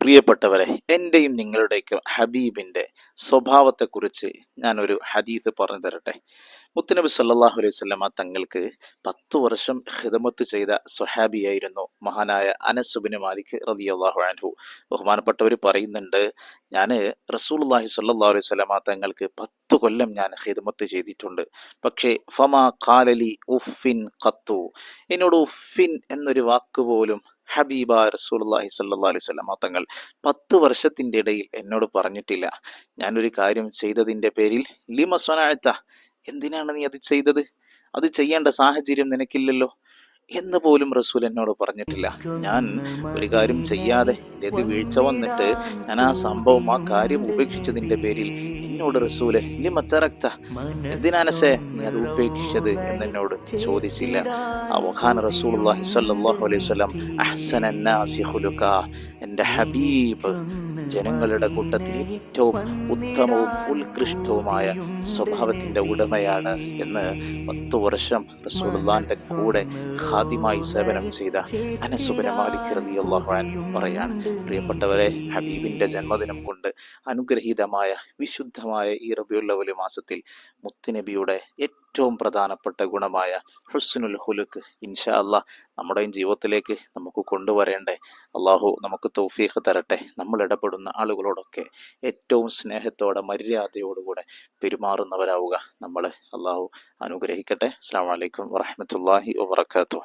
പ്രിയപ്പെട്ടവരെ, എൻ്റെയും നിങ്ങളുടെയൊക്കെ ഹബീബിൻ്റെ സ്വഭാവത്തെക്കുറിച്ച് ഞാനൊരു ഹദീസ് പറഞ്ഞു തരട്ടെ. മുത്തുനബി സല്ലല്ലാഹു അലൈഹി വസല്ലമ തങ്ങൾക്ക് 10 വർഷം ഖിദമത്ത് ചെയ്ത സ്വഹാബിയായിരുന്നു മഹാനായ അനസ് ഇബ്നു മാലിക് റളിയല്ലാഹു അൻഹു. ബഹുമാനപ്പെട്ടവർ പറയുന്നുണ്ട്, ഞാൻ റസൂലുള്ളാഹി സ്വല്ലല്ലാഹു അലൈഹി വസല്ലമ തങ്ങൾക്ക് 10 കൊല്ലം ഞാൻ ഖിദമത്ത് ചെയ്തിട്ടുണ്ട്. പക്ഷേ ഫമാ ഖാലലി ഉഫിൻ ഖത്തു, എന്നോട് ഉഫിൻ എന്നൊരു വാക്ക് പോലും ഹബീബ റസൂലുള്ളാഹി സ്വല്ലല്ലാഹു അലൈഹി വസല്ലമ തങ്ങൾ 10 വർഷത്തിൻ്റെ ഇടയിൽ എന്നോട് പറഞ്ഞിട്ടില്ല. ഞാനൊരു കാര്യം ചെയ്തതിൻ്റെ പേരിൽ ലിമ സ്വനഅത, എന്തിനാണ് നീ അത് ചെയ്തത്, അത് ചെയ്യേണ്ട സാഹചര്യം നിനക്കില്ലല്ലോ എന്ന് പോലും റസൂൽ എന്നോട് പറഞ്ഞിട്ടില്ല. ഞാൻ ഒരു കാര്യം ചെയ്യാതെ എൻ്റെ വീഴ്ച വന്നിട്ട് ഞാൻ ആ സംഭവം, ആ കാര്യം ഉപേക്ഷിച്ചതിൻ്റെ പേരിൽ എന്നോട് റസൂലെ ലിമ തറക്ത, എന്തിനാനസേ നീ അത് ഉപേക്ഷിച്ചത് എന്നോട് ചോദിച്ചില്ല. വഖാന റസൂലുള്ളാഹി സ്വല്ലല്ലാഹു അലൈഹി വസല്ലം അഹ്സനൻ നാസി ഖുലുഖ, എൻ്റെ ഹബീബ് ജനങ്ങളുടെ കൂട്ടത്തിൽ ഏറ്റവും ഉത്തമവും ഉത്കൃഷ്ടവുമായ സ്വഭാവത്തിന്റെ ഉടമയാണ് എന്ന് 10 വർഷം റസൂലുള്ളാഹിന്റെ കൂടെ ഖാദിമായി സേവനം ചെയ്ത അനസ് ഇബ്നു മാലിക് റളിയല്ലാഹു അൻഹു പറയാണ്. പ്രിയപ്പെട്ടവരെ, ഹബീബിന്റെ ജന്മദിനം കൊണ്ട് അനുഗ്രഹീതമായ വിശുദ്ധമായ ഈ റബീഉൽ അവ്വൽ മാസത്തിൽ മുത്തുനബിയുടെ ഏറ്റവും പ്രധാനപ്പെട്ട ഗുണമായ ഹുസ്നുൽ ഖുലുഖ് ഇൻഷാ അല്ലാഹ് നമ്മുടെയും ജീവിതത്തിലേക്ക് നമുക്ക് കൊണ്ടുവരേണ്ടേ. അള്ളാഹു നമുക്ക് തൗഫീഖ് തരട്ടെ. നമ്മൾ ഇടപെടുന്ന ആളുകളോടൊക്കെ ഏറ്റവും സ്നേഹത്തോടെ മര്യാദയോടുകൂടെ പെരുമാറുന്നവരാവുക നമ്മൾ. അള്ളാഹു അനുഗ്രഹിക്കട്ടെ. അസ്സലാമു അലൈക്കും വറഹ്മത്തുള്ളാഹി വബറകാതുഹു.